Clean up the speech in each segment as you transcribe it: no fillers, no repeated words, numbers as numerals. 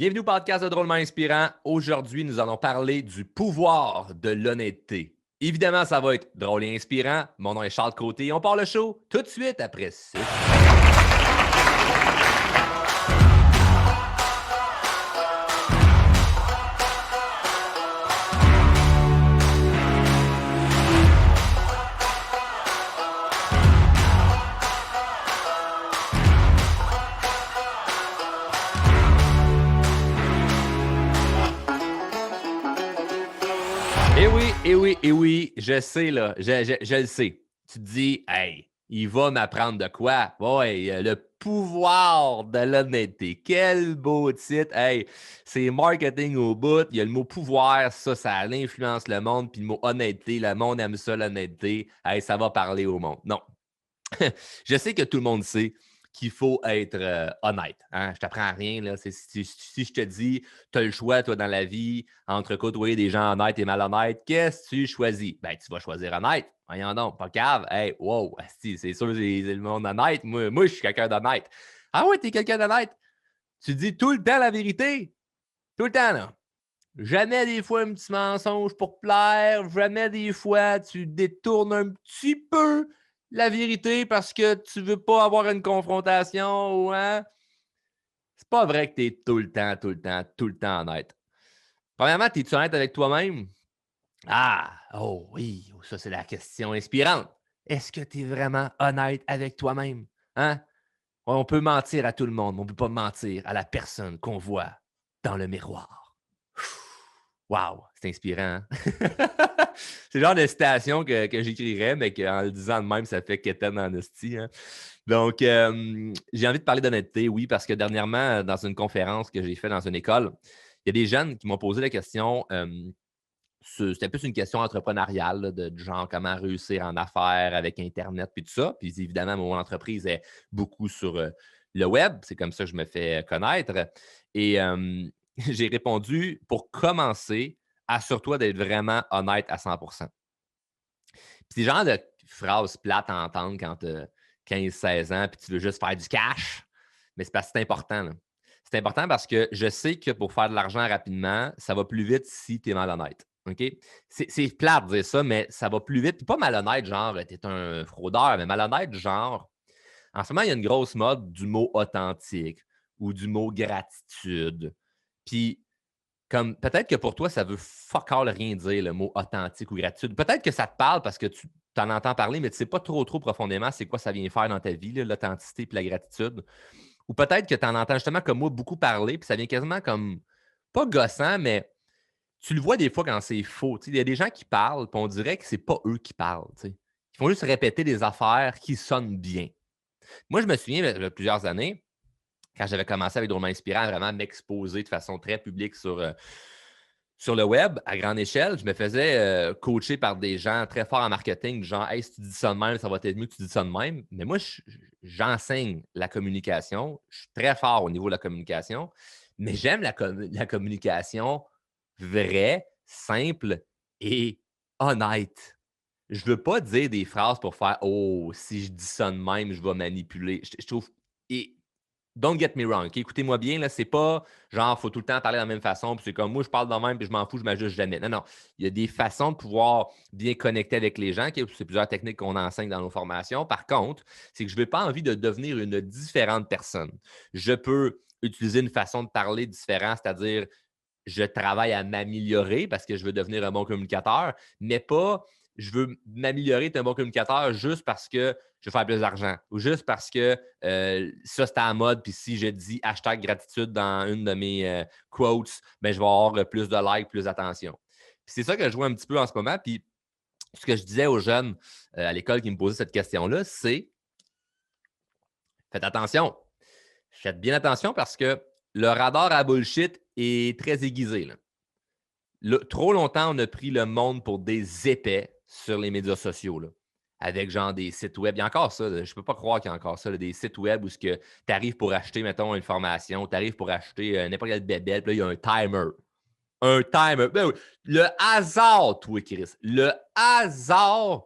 Bienvenue au podcast de Drôlement Inspirant. Aujourd'hui, nous allons parler du pouvoir de l'honnêteté. Évidemment, ça va être drôle et inspirant. Mon nom est Charles Côté et on part le show tout de suite après ça. Eh oui, je sais, là, je le sais. Tu te dis, hey, il va m'apprendre de quoi? Ouais, le pouvoir de l'honnêteté. Quel beau titre. Hey, c'est marketing au bout. Il y a le mot pouvoir, ça influence le monde. Puis le mot honnêteté, le monde aime ça, l'honnêteté. Hey, ça va parler au monde. Non. Je sais que tout le monde sait qu'il faut être honnête. Hein? Je t'apprends à rien. Là. Si je te dis, tu as le choix, toi, dans la vie, entre côtoyer des gens honnêtes et malhonnêtes, qu'est-ce que tu choisis? Ben, tu vas choisir honnête. Voyons donc, pas cave. Hey, wow, c'est sûr, c'est le monde honnête. Moi, je suis quelqu'un d'honnête. Ah ouais, t'es quelqu'un d'honnête? Tu dis tout le temps la vérité. Tout le temps, là. Jamais des fois un petit mensonge pour plaire, jamais des fois tu détournes un petit peu la vérité parce que tu veux pas avoir une confrontation ou hein? C'est pas vrai que tu es tout le temps honnête. Premièrement, es-tu honnête avec toi-même? Ah, oh oui, ça c'est la question inspirante. Est-ce que tu es vraiment honnête avec toi-même? Hein? On peut mentir à tout le monde, mais on ne peut pas mentir à la personne qu'on voit dans le miroir. Wow, c'est inspirant. Hein? C'est le genre de citation que j'écrirais, mais qu'en le disant de même, ça fait quétaine en esti. Hein? Donc, j'ai envie de parler d'honnêteté, oui, parce que dernièrement, dans une conférence que j'ai faite dans une école, il y a des jeunes qui m'ont posé la question. C'était plus une question entrepreneuriale, là, du genre comment réussir en affaires avec Internet puis tout ça. Puis évidemment, mon entreprise est beaucoup sur le web. C'est comme ça que je me fais connaître. Et j'ai répondu, pour commencer, assure-toi d'être vraiment honnête à 100%. Puis c'est le genre de phrase plate à entendre quand tu as 15-16 ans puis tu veux juste faire du cash. Mais c'est parce que c'est important. Là. C'est important parce que je sais que pour faire de l'argent rapidement, ça va plus vite si tu es malhonnête. OK? C'est plate de dire ça, mais ça va plus vite. Puis pas malhonnête, genre, tu es un fraudeur, mais malhonnête, genre, en ce moment, il y a une grosse mode du mot authentique ou du mot gratitude. Puis comme peut-être que pour toi, ça veut fuck all rien dire, le mot authentique ou gratitude. Peut-être que ça te parle parce que tu en entends parler, mais tu ne sais pas trop profondément c'est quoi ça vient faire dans ta vie, là, l'authenticité et la gratitude. Ou peut-être que tu en entends justement comme moi beaucoup parler, puis ça vient quasiment comme pas gossant, mais tu le vois des fois quand c'est faux. Il y a des gens qui parlent, puis on dirait que c'est pas eux qui parlent. T'sais. Ils font juste répéter des affaires qui sonnent bien. Moi, je me souviens, il y a plusieurs années, quand j'avais commencé avec Drôlement Inspirant, à vraiment m'exposer de façon très publique sur le web, à grande échelle, je me faisais coacher par des gens très forts en marketing, du genre, hey, si tu dis ça de même, ça va être mieux que tu dis ça de même. Mais moi, j'enseigne la communication. Je suis très fort au niveau de la communication, mais j'aime la communication vraie, simple et honnête. Je ne veux pas dire des phrases pour faire oh, si je dis ça de même, je vais manipuler. Je trouve. Et don't get me wrong, okay? Écoutez-moi bien, là, c'est pas genre, il faut tout le temps parler de la même façon, puis c'est comme moi, je parle de même, puis je m'en fous, je m'ajuste jamais. Non, non. Il y a des façons de pouvoir bien connecter avec les gens, okay? C'est plusieurs techniques qu'on enseigne dans nos formations. Par contre, c'est que je n'ai pas envie de devenir une différente personne. Je peux utiliser une façon de parler différente, c'est-à-dire je travaille à m'améliorer parce que je veux devenir un bon communicateur, mais pas je veux m'améliorer, être un bon communicateur juste parce que je veux faire plus d'argent ou juste parce que ça, c'est à la mode. Puis si je dis hashtag gratitude dans une de mes quotes, ben, je vais avoir plus de likes, plus d'attention. Puis c'est ça que je vois un petit peu en ce moment. Puis ce que je disais aux jeunes à l'école qui me posaient cette question-là, c'est faites attention. Faites bien attention parce que le radar à bullshit est très aiguisé. Là. Trop longtemps, on a pris le monde pour des épais sur les médias sociaux. Là, avec genre des sites web. Il y a encore ça. Là, je ne peux pas croire qu'il y a encore ça. Là, des sites web où tu arrives pour acheter, mettons, une formation, tu arrives pour acheter n'importe quelle bébête, puis là, il y a un timer. Un timer. Ben oui, le hasard, toi, Chris. Le hasard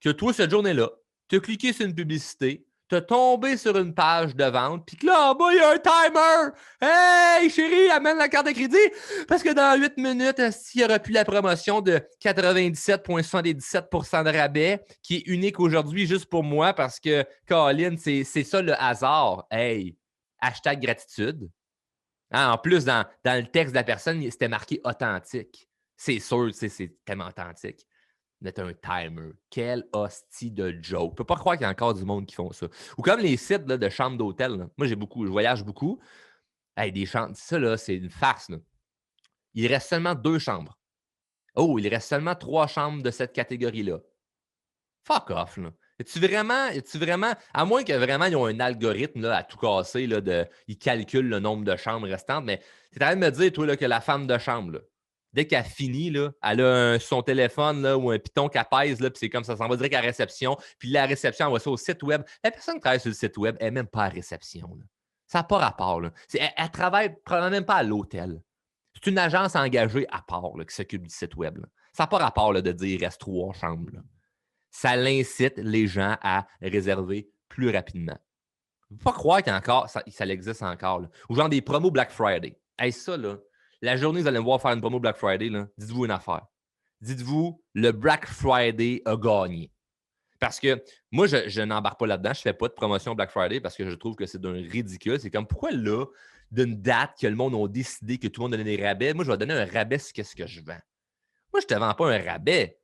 que toi, cette journée-là, tu as cliqué sur une publicité, te tomber sur une page de vente, puis que là, en bas, il y a un timer. Hey, chérie, amène la carte de crédit. Parce que dans 8 minutes, s'il y aura plus la promotion de 97,77% de rabais, qui est unique aujourd'hui juste pour moi, parce que, Colin, c'est ça le hasard. Hey, hashtag gratitude. Hein, en plus, dans le texte de la personne, c'était marqué authentique. C'est sûr, c'est tellement authentique. Mettre un timer. Quel hostie de joke. Je peux pas croire qu'il y a encore du monde qui font ça. Ou comme les sites là, de chambres d'hôtel. Là. Moi, je voyage beaucoup. Hey, des chambres, ça, là, c'est une farce. Là. Il reste seulement 2 chambres. Oh, il reste seulement 3 chambres de cette catégorie-là. Fuck off, là. Es-tu vraiment, à moins que vraiment ils ont un algorithme là, à tout casser, là, ils calculent le nombre de chambres restantes, mais tu es en train de me dire, toi, là, que la femme de chambre, là, dès qu'elle finit, là, elle a son téléphone là, ou un piton qu'elle pèse, puis c'est comme ça s'en va direct à la réception, puis la réception envoie ça au site web. La personne qui travaille sur le site web, elle n'est même pas à la réception. Là. Ça n'a pas rapport. Là. Elle travaille probablement même pas à l'hôtel. C'est une agence engagée à part là, qui s'occupe du site web. Là. Ça n'a pas rapport là, de dire il reste 3 chambres. Là. Ça l'incite les gens à réserver plus rapidement. Il ne faut pas croire qu'il y a encore, ça existe encore. Là. Ou genre des promos Black Friday. Hey, ça, là, la journée, vous allez me voir faire une promo Black Friday, là, dites-vous une affaire. Dites-vous, le Black Friday a gagné. Parce que moi, je n'embarque pas là-dedans. Je ne fais pas de promotion Black Friday parce que je trouve que c'est d'un ridicule. C'est comme, pourquoi là, d'une date que le monde a décidé que tout le monde donnait des rabais, moi, je vais donner un rabais sur ce que je vends. Moi, je ne te vends pas un rabais.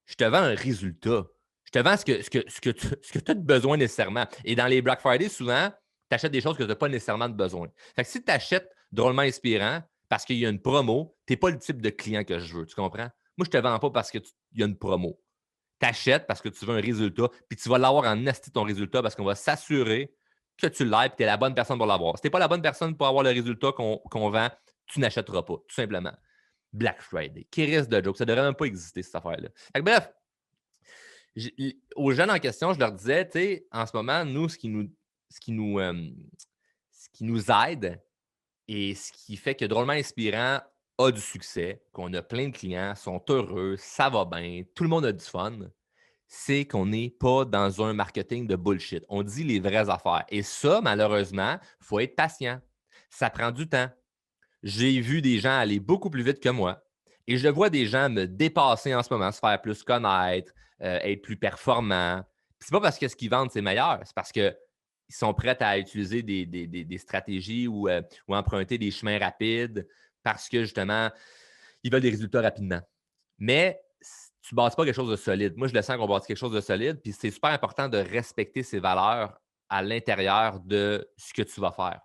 Je te vends un résultat. Je te vends ce que tu as de besoin nécessairement. Et dans les Black Friday, souvent, tu achètes des choses que tu n'as pas nécessairement de besoin. Fait que si tu achètes drôlement inspirant parce qu'il y a une promo, tu n'es pas le type de client que je veux. Tu comprends? Moi, je ne te vends pas parce qu'il y a une promo. Tu achètes parce que tu veux un résultat, puis tu vas l'avoir en esti ton résultat parce qu'on va s'assurer que tu l'aies et que tu es la bonne personne pour l'avoir. Si tu n'es pas la bonne personne pour avoir le résultat qu'on vend, tu n'achèteras pas, tout simplement. Black Friday. Qui risque de joke? Ça ne devrait même pas exister, cette affaire-là. Bref, aux jeunes en question, je leur disais, tu sais, en ce moment, nous, ce qui nous aide et ce qui fait que Drôlement Inspirant a du succès, qu'on a plein de clients, sont heureux, ça va bien, tout le monde a du fun, c'est qu'on n'est pas dans un marketing de bullshit. On dit les vraies affaires. Et ça, malheureusement, il faut être patient. Ça prend du temps. J'ai vu des gens aller beaucoup plus vite que moi et je vois des gens me dépasser en ce moment, se faire plus connaître, être plus performants. C'est pas parce que ce qu'ils vendent, c'est meilleur, c'est parce qu'ils sont prêts à utiliser des stratégies ou emprunter des chemins rapides parce que justement, ils veulent des résultats rapidement. Mais tu ne bâtis pas quelque chose de solide. Moi, je le sens qu'on bâtit quelque chose de solide, puis c'est super important de respecter ses valeurs à l'intérieur de ce que tu vas faire.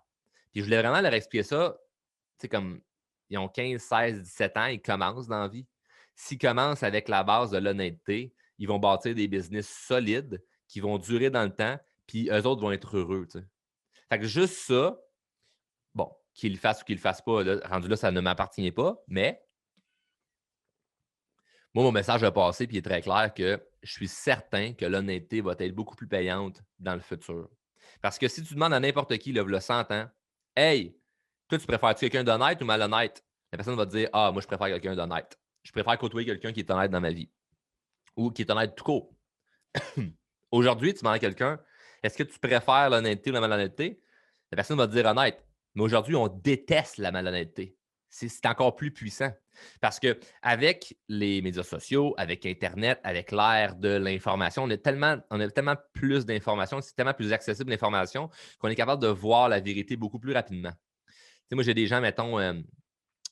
Puis je voulais vraiment leur expliquer ça. Tu sais, comme ils ont 15, 16, 17 ans, ils commencent dans la vie. S'ils commencent avec la base de l'honnêteté, ils vont bâtir des business solides qui vont durer dans le temps, puis eux autres vont être heureux. Tu sais. Fait que juste ça, bon, qu'ils le fassent ou qu'ils le fassent pas, là, rendu là, ça ne m'appartient pas, mais moi, mon message va passer, puis il est très clair que je suis certain que l'honnêteté va être beaucoup plus payante dans le futur. Parce que si tu demandes à n'importe qui, le 100 ans, hey, toi, tu préfères-tu quelqu'un d'honnête ou malhonnête? La personne va te dire, ah, moi, je préfère quelqu'un d'honnête. Je préfère côtoyer quelqu'un qui est honnête dans ma vie ou qui est honnête tout court. Aujourd'hui, tu demandes à quelqu'un, est-ce que tu préfères l'honnêteté ou la malhonnêteté? La personne va te dire honnête. Mais aujourd'hui, on déteste la malhonnêteté. C'est encore plus puissant. Parce qu'avec les médias sociaux, avec Internet, avec l'ère de l'information, on a tellement plus d'informations, c'est tellement plus accessible l'information qu'on est capable de voir la vérité beaucoup plus rapidement. Tu sais, moi, j'ai des gens, mettons,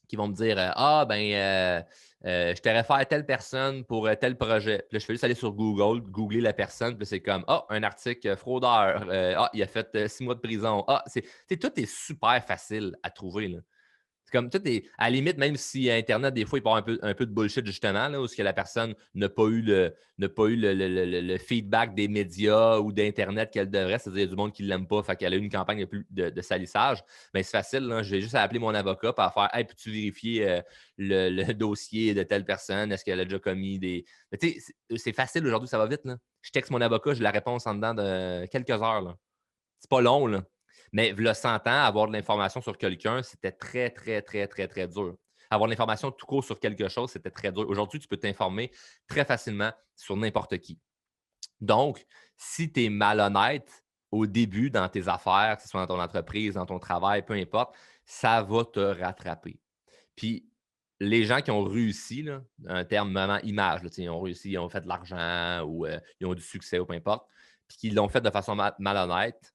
qui vont me dire ah, ben, je te réfère telle personne pour tel projet. Puis là, je fais juste aller sur Google, googler la personne, puis c'est comme ah, un article fraudeur. Ah, il a fait 6 mois de prison. Ah, tout est super facile à trouver. Là. C'est comme tout est. À la limite, même si Internet, des fois, il part un peu de bullshit, justement, là, où ce que la personne n'a pas eu le feedback des médias ou d'Internet qu'elle devrait, c'est-à-dire qu'il y a du monde qui ne l'aime pas, fait qu'elle a eu une campagne de salissage. Mais c'est facile, là, je vais juste appeler mon avocat pour faire hey, peux-tu vérifier le dossier de telle personne? Est-ce qu'elle a déjà commis des. Tu sais, c'est facile aujourd'hui, ça va vite. Là. Je texte mon avocat, j'ai la réponse en dedans de quelques heures. Là. C'est pas long, là. Mais le 100 ans, avoir de l'information sur quelqu'un, c'était très, très, très, très, très dur. Avoir de l'information tout court sur quelque chose, c'était très dur. Aujourd'hui, tu peux t'informer très facilement sur n'importe qui. Donc, si tu es malhonnête au début, dans tes affaires, que ce soit dans ton entreprise, dans ton travail, peu importe, ça va te rattraper. Puis, les gens qui ont réussi, là, un terme vraiment image, là, ils ont réussi, ils ont fait de l'argent ou ils ont du succès ou peu importe, puis qu'ils l'ont fait de façon malhonnête,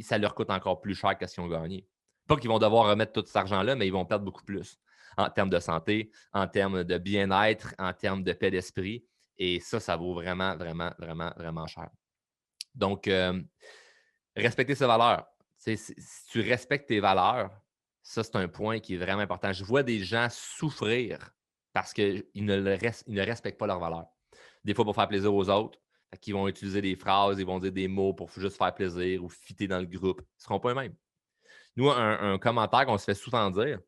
ça leur coûte encore plus cher que ce qu'ils ont gagné. Pas qu'ils vont devoir remettre tout cet argent-là, mais ils vont perdre beaucoup plus en termes de santé, en termes de bien-être, en termes de paix d'esprit. Et ça vaut vraiment, vraiment, vraiment, vraiment cher. Donc, respecter ses valeurs. Si tu respectes tes valeurs, ça, c'est un point qui est vraiment important. Je vois des gens souffrir parce qu'ils ils ne respectent pas leurs valeurs. Des fois, pour faire plaisir aux autres, ils vont utiliser des phrases, ils vont dire des mots pour juste faire plaisir ou fitter dans le groupe. Ils ne seront pas eux-mêmes. Nous, un commentaire qu'on se fait souvent dire,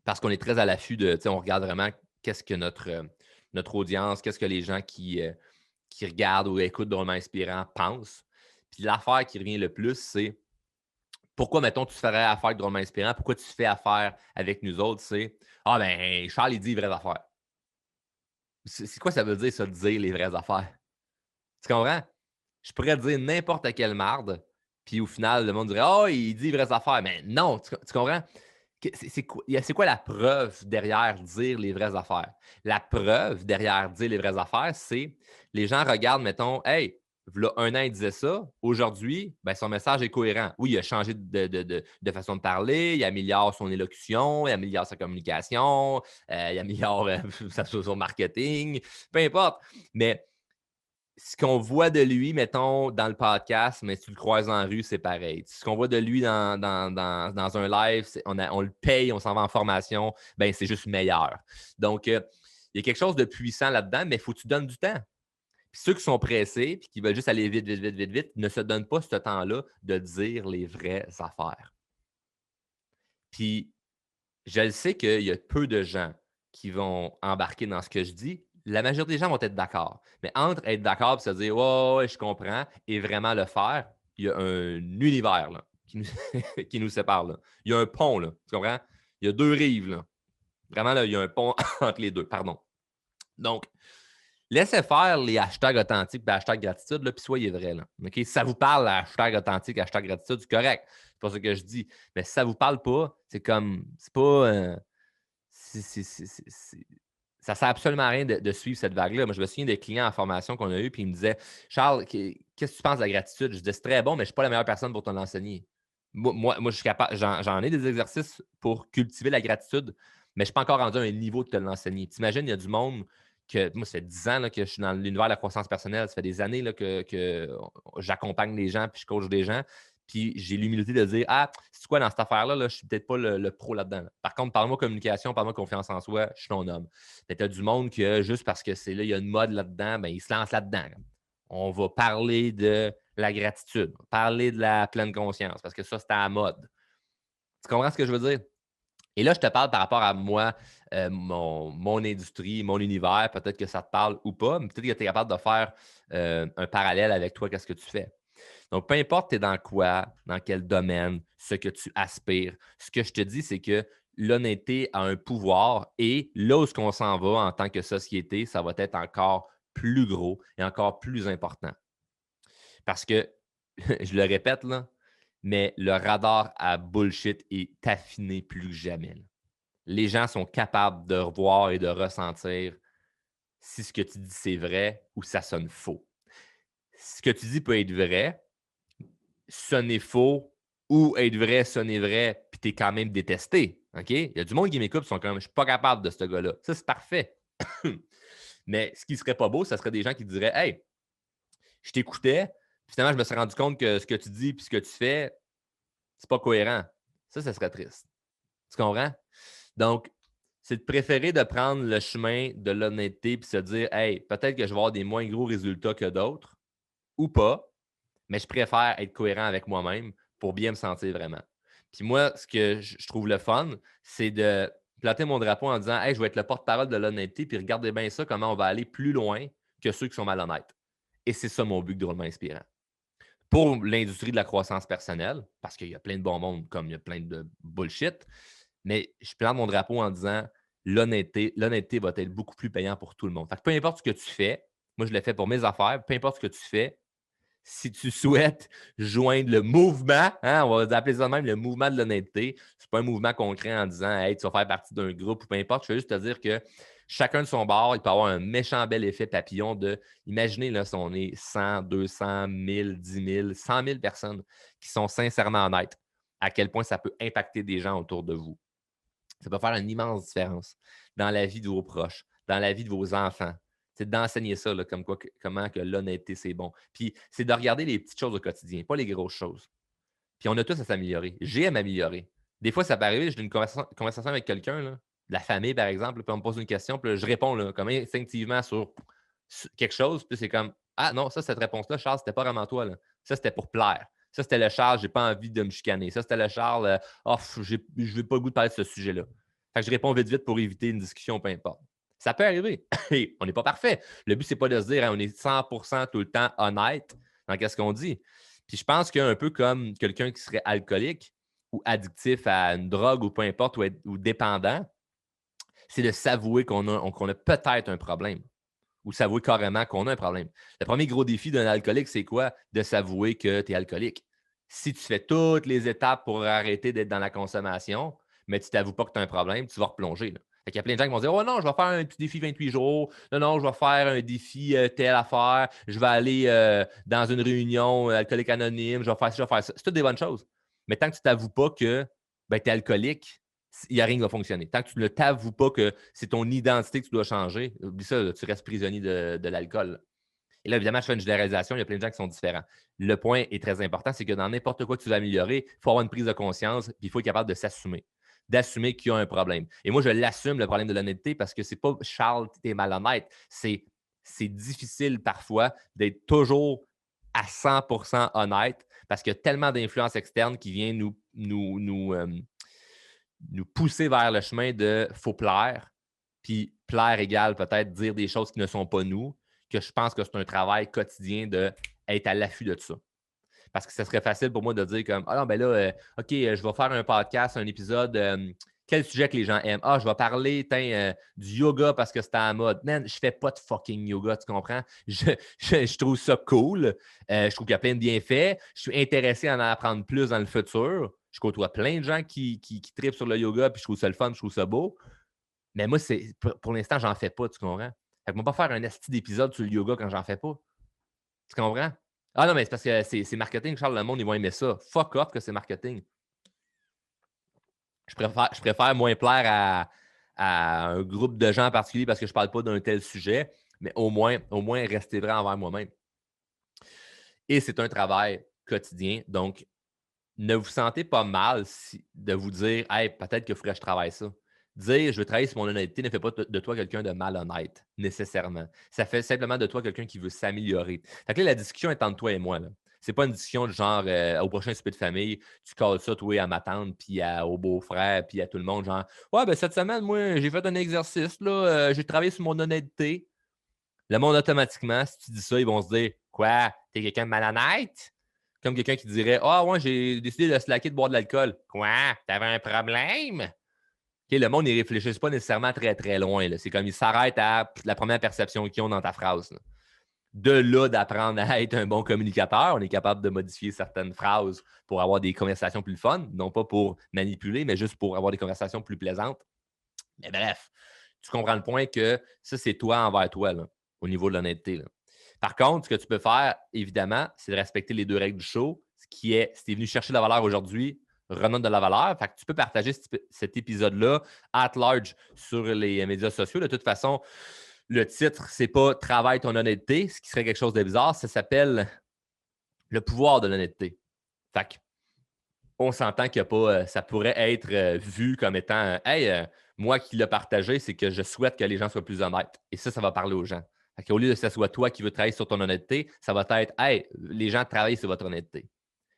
parce qu'on est très à l'affût de, on regarde vraiment qu'est-ce que notre audience, qu'est-ce que les gens qui regardent ou écoutent Drôlement Inspirant pensent. Puis l'affaire qui revient le plus, c'est pourquoi, mettons, tu ferais affaire avec Drôlement Inspirant, pourquoi tu fais affaire avec nous autres, c'est ah ben, Charles, il dit les vraies affaires. C'est quoi ça veut dire, ça, de dire les vraies affaires? Tu comprends? Je pourrais dire n'importe quelle marde, puis au final, le monde dirait ah, il dit les vraies affaires. Mais non, tu comprends? C'est quoi la preuve derrière dire les vraies affaires? La preuve derrière dire les vraies affaires, c'est les gens regardent, mettons, hey, là, un an, il disait ça. Aujourd'hui, ben, son message est cohérent. Oui, il a changé de façon de parler, il améliore son élocution, il améliore sa communication, il améliore son marketing, peu importe. Mais ce qu'on voit de lui, mettons, dans le podcast, mais si tu le croises en rue, c'est pareil. Ce qu'on voit de lui dans un live, on le paye, on s'en va en formation, ben c'est juste meilleur. Donc, il y a quelque chose de puissant là-dedans, mais il faut que tu donnes du temps. Puis ceux qui sont pressés et qui veulent juste aller vite, vite, vite, vite, vite, ne se donnent pas ce temps-là de dire les vraies affaires. Puis, je le sais qu'il y a peu de gens qui vont embarquer dans ce que je dis. La majorité des gens vont être d'accord. Mais entre être d'accord et se dire ouais, ouais, je comprends et vraiment le faire, il y a un univers là, qui nous sépare. Là. Il y a un pont, là, tu comprends? Il y a deux rives. Là. Vraiment, là, il y a un pont entre les deux. Pardon. Donc, laissez faire les hashtags authentiques et hashtags gratitude, puis soyez vrai. Là. Okay? Si ça vous parle, hashtag authentique, hashtag gratitude, c'est correct. C'est pas ce que je dis. Mais si ça ne vous parle pas, c'est comme, c'est pas. Ça ne sert absolument à rien de suivre cette vague-là. Moi, je me souviens des clients en formation qu'on a eu, puis ils me disaient Charles, qu'est-ce que tu penses de la gratitude? Je disais c'est très bon, mais je ne suis pas la meilleure personne pour te l'enseigner. Moi, je suis capable, j'en ai des exercices pour cultiver la gratitude, mais je ne suis pas encore rendu à un niveau de te l'enseigner. T'imagines, il y a du monde que moi, ça fait 10 ans là, que je suis dans l'univers de la croissance personnelle. Ça fait des années là, que j'accompagne les gens puis je coach des gens. Puis j'ai l'humilité de dire ah, c'est quoi dans cette affaire-là, là, je ne suis peut-être pas le pro là-dedans. Là. Par contre, parle-moi communication, parle-moi confiance en soi, je suis ton homme. Tu as du monde que juste parce que c'est là, il y a une mode là-dedans, ben, il se lance là-dedans. Là. On va parler de la gratitude, parler de la pleine conscience, parce que ça, c'est à la mode. Tu comprends ce que je veux dire? Et là, je te parle par rapport à moi, mon industrie, mon univers. Peut-être que ça te parle ou pas, mais peut-être que tu es capable de faire un parallèle avec toi, qu'est-ce que tu fais. Donc, peu importe tu es dans quoi, dans quel domaine, ce que tu aspires, ce que je te dis, c'est que l'honnêteté a un pouvoir et là où on s'en va en tant que société, ça va être encore plus gros et encore plus important. Parce que, je le répète, là, mais le radar à bullshit est affiné plus que jamais. Là. Les gens sont capables de revoir et de ressentir si ce que tu dis c'est vrai ou ça sonne faux. Ce que tu dis peut être vrai, sonner faux ou être vrai, sonner vrai, puis tu es quand même détesté. OK? Il y a du monde qui m'écoute, qui sont comme je suis pas capable de ce gars-là. Ça, c'est parfait. Mais ce qui serait pas beau, ce serait des gens qui diraient hey, je t'écoutais, puis finalement, je me suis rendu compte que ce que tu dis puis ce que tu fais, c'est pas cohérent. Ça serait triste. Tu comprends? Donc, c'est de préférer de prendre le chemin de l'honnêteté puis se dire hey, peut-être que je vais avoir des moins gros résultats que d'autres ou pas, mais je préfère être cohérent avec moi-même pour bien me sentir vraiment. Puis moi, ce que je trouve le fun, c'est de planter mon drapeau en disant hey, je vais être le porte-parole de l'honnêteté, puis regardez bien ça, comment on va aller plus loin que ceux qui sont malhonnêtes. Et c'est ça mon but drôlement inspirant. Pour l'industrie de la croissance personnelle, parce qu'il y a plein de bons mondes comme il y a plein de bullshit, mais je plante mon drapeau en disant l'honnêteté va être beaucoup plus payant pour tout le monde. Fait que peu importe ce que tu fais, moi je le fais pour mes affaires, peu importe ce que tu fais, si tu souhaites joindre le mouvement, hein, on va appeler ça de même le mouvement de l'honnêteté, c'est pas un mouvement concret en disant hey, tu vas faire partie d'un groupe ou peu importe. Je veux juste te dire que chacun de son bord, il peut avoir un méchant bel effet papillon de, imaginez là, si on est 100, 200, 1000, 10 000, 100 000 personnes qui sont sincèrement honnêtes, à quel point ça peut impacter des gens autour de vous. Ça peut faire une immense différence dans la vie de vos proches, dans la vie de vos enfants. C'est d'enseigner ça, là, comme quoi, comment que l'honnêteté, c'est bon. Puis, c'est de regarder les petites choses au quotidien, pas les grosses choses. Puis, on a tous à s'améliorer. J'ai à m'améliorer. Des fois, ça peut arriver, j'ai une conversation avec quelqu'un, là, de la famille, par exemple, puis on me pose une question, puis là, je réponds là, comme instinctivement sur quelque chose, puis c'est comme ah non, ça, cette réponse-là, Charles, c'était pas vraiment toi. Là. Ça, c'était pour plaire. Ça, c'était le Charles, j'ai pas envie de me chicaner. Ça, c'était le Charles, oh, je n'ai pas le goût de parler de ce sujet-là. Fait que je réponds vite, vite pour éviter une discussion, peu importe. Ça peut arriver. Et on n'est pas parfait. Le but, c'est pas de se dire, hein, on est 100% tout le temps honnête dans ce qu'on dit. Puis je pense qu'un peu comme quelqu'un qui serait alcoolique ou addictif à une drogue ou peu importe, ou dépendant, c'est de s'avouer qu'on a peut-être un problème ou s'avouer carrément qu'on a un problème. Le premier gros défi d'un alcoolique, c'est quoi? De s'avouer que tu es alcoolique. Si tu fais toutes les étapes pour arrêter d'être dans la consommation, mais tu ne t'avoues pas que tu as un problème, tu vas replonger. Là. Fait qu'il y a plein de gens qui vont dire oh non, je vais faire un petit défi 28 jours. Non, non, je vais faire un défi telle affaire. Je vais aller dans une réunion alcoolique anonyme. Je vais faire ça, je vais faire ça. C'est toutes des bonnes choses. Mais tant que tu ne t'avoues pas que ben, tu es alcoolique, il n'y a rien qui va fonctionner. Tant que tu ne t'avoues pas que c'est ton identité que tu dois changer, oublie ça, là, tu restes prisonnier de l'alcool. Et là, évidemment, je fais une généralisation, il y a plein de gens qui sont différents. Le point est très important, c'est que dans n'importe quoi que tu veux améliorer, il faut avoir une prise de conscience, puis il faut être capable de s'assumer, d'assumer qu'il y a un problème. Et moi, je l'assume, le problème de l'honnêteté, parce que c'est pas Charles, tu es malhonnête. C'est difficile parfois d'être toujours à 100% honnête parce qu'il y a tellement d'influences externes qui viennent nous pousser vers le chemin de faut plaire, puis plaire égale peut-être dire des choses qui ne sont pas nous, que je pense que c'est un travail quotidien d'être à l'affût de ça. Parce que ce serait facile pour moi de dire comme ah non, ben là, OK, je vais faire un podcast, un épisode. Quel sujet que les gens aiment? Ah, je vais parler du yoga parce que c'est à la mode. Man, je fais pas de fucking yoga, tu comprends? Je trouve ça cool. Je trouve qu'il y a plein de bienfaits. Je suis intéressé à en apprendre plus dans le futur. Je côtoie plein de gens qui trippent sur le yoga, puis je trouve ça le fun, je trouve ça beau. Mais moi, pour l'instant, j'en fais pas, tu comprends? Fait que moi, pas faire un esti d'épisode sur le yoga quand j'en fais pas. Tu comprends? Ah non, mais c'est parce que c'est marketing, Charles, le monde, ils vont aimer ça. Fuck off que c'est marketing. Je préfère moins plaire à un groupe de gens en particulier parce que je ne parle pas d'un tel sujet, mais au moins rester vrai envers moi-même. Et c'est un travail quotidien. Donc, ne vous sentez pas mal de vous dire hey, peut-être qu'il faudrait que je travaille ça. Dire je veux travailler sur mon honnêteté ne fait pas de toi quelqu'un de malhonnête, nécessairement. Ça fait simplement de toi quelqu'un qui veut s'améliorer. Fait que là, la discussion est entre toi et moi. Là. C'est pas une discussion de genre au prochain souper de famille, tu calls ça, toi, à ma tante, puis au beau-frère, puis à tout le monde, genre ouais, ben cette semaine, moi, j'ai fait un exercice, là, j'ai travaillé sur mon honnêteté. Le monde, automatiquement, si tu dis ça, ils vont se dire quoi, t'es quelqu'un de malhonnête? Comme quelqu'un qui dirait ah, ouais, j'ai décidé de slacker de boire de l'alcool. Quoi? T'avais un problème? Okay, le monde, ils ne réfléchissent pas nécessairement très, très loin. C'est comme ils s'arrêtent à la première perception qu'ils ont dans ta phrase. Là. De là, d'apprendre à être un bon communicateur, on est capable de modifier certaines phrases pour avoir des conversations plus fun, non pas pour manipuler, mais juste pour avoir des conversations plus plaisantes. Mais bref, tu comprends le point que ça, c'est toi envers toi, là, au niveau de l'honnêteté. Là. Par contre, ce que tu peux faire, évidemment, c'est de respecter les 2 règles du show, ce qui est, si tu es venu chercher de la valeur aujourd'hui, redonne de la valeur. Fait que tu peux partager cet épisode-là at large sur les médias sociaux. De toute façon, le titre, c'est pas Travaille ton honnêteté, ce qui serait quelque chose de bizarre. Ça s'appelle Le pouvoir de l'honnêteté. Fait que on s'entend qu'il y a pas, ça pourrait être vu comme étant hey, moi qui l'ai partagé, c'est que je souhaite que les gens soient plus honnêtes. Et ça va parler aux gens. Fait qu'au lieu de que ce soit toi qui veux travailler sur ton honnêteté, ça va être hey, les gens travaillent sur votre honnêteté.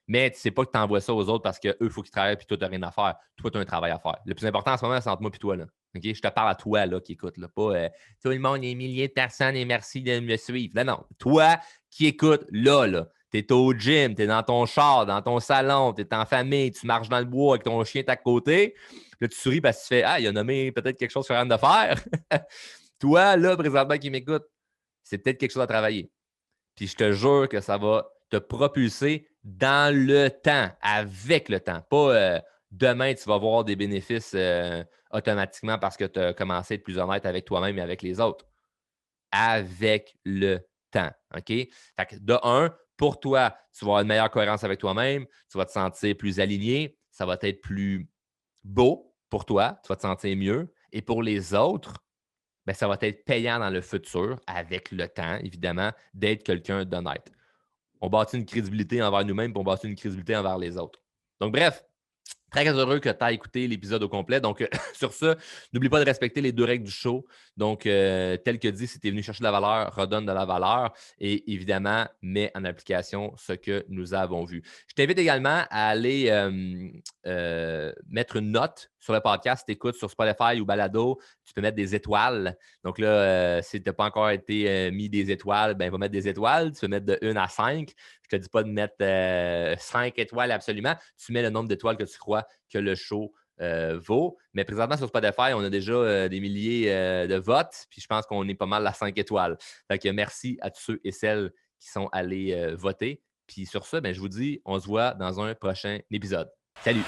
Mais tu ne sais pas que tu envoies ça aux autres parce qu'eux, il faut qu'ils travaillent et toi, tu n'as rien à faire. Toi, tu as un travail à faire. Le plus important en ce moment, c'est entre moi et toi. Là. Okay? Je te parle à toi là, qui écoute. Là. Pas tout le monde, il y a des milliers de personnes et merci de me suivre. Non, non. Toi qui écoutes là. Tu es au gym, tu es dans ton char, dans ton salon, tu es en famille, tu marches dans le bois avec ton chien à côté. Là, tu souris parce que tu fais ah, il a nommé peut-être quelque chose sur rien de faire. Toi, là, présentement, qui m'écoute, c'est peut-être quelque chose à travailler. Puis je te jure que ça va te propulser dans le temps, avec le temps. Pas demain, tu vas voir des bénéfices automatiquement parce que tu as commencé à être plus honnête avec toi-même et avec les autres. Avec le temps. OK? Fait que de un, pour toi, tu vas avoir une meilleure cohérence avec toi-même, tu vas te sentir plus aligné, ça va être plus beau pour toi, tu vas te sentir mieux. Et pour les autres, ben, ça va être payant dans le futur, avec le temps, évidemment, d'être quelqu'un d'honnête. On bâtit une crédibilité envers nous-mêmes, puis on bâtit une crédibilité envers les autres. Donc, bref, très heureux que tu aies écouté l'épisode au complet. Donc, sur ça, n'oublie pas de respecter les 2 règles du show. Donc, tel que dit, si tu es venu chercher de la valeur, redonne de la valeur et évidemment, mets en application ce que nous avons vu. Je t'invite également à aller mettre une note sur le podcast. Si tu écoutes sur Spotify ou Balado, tu peux mettre des étoiles. Donc là, si tu n'as pas encore été mis des étoiles, ben, va mettre des étoiles. Tu peux mettre de 1 à 5. Je ne te dis pas de mettre 5 étoiles absolument. Tu mets le nombre d'étoiles que tu crois que le show vaut. Mais présentement, sur Spotify, on a déjà des milliers de votes. Puis je pense qu'on est pas mal à 5 étoiles. Fait que merci à tous ceux et celles qui sont allés voter. Puis sur ça, ben, je vous dis, on se voit dans un prochain épisode. Salut!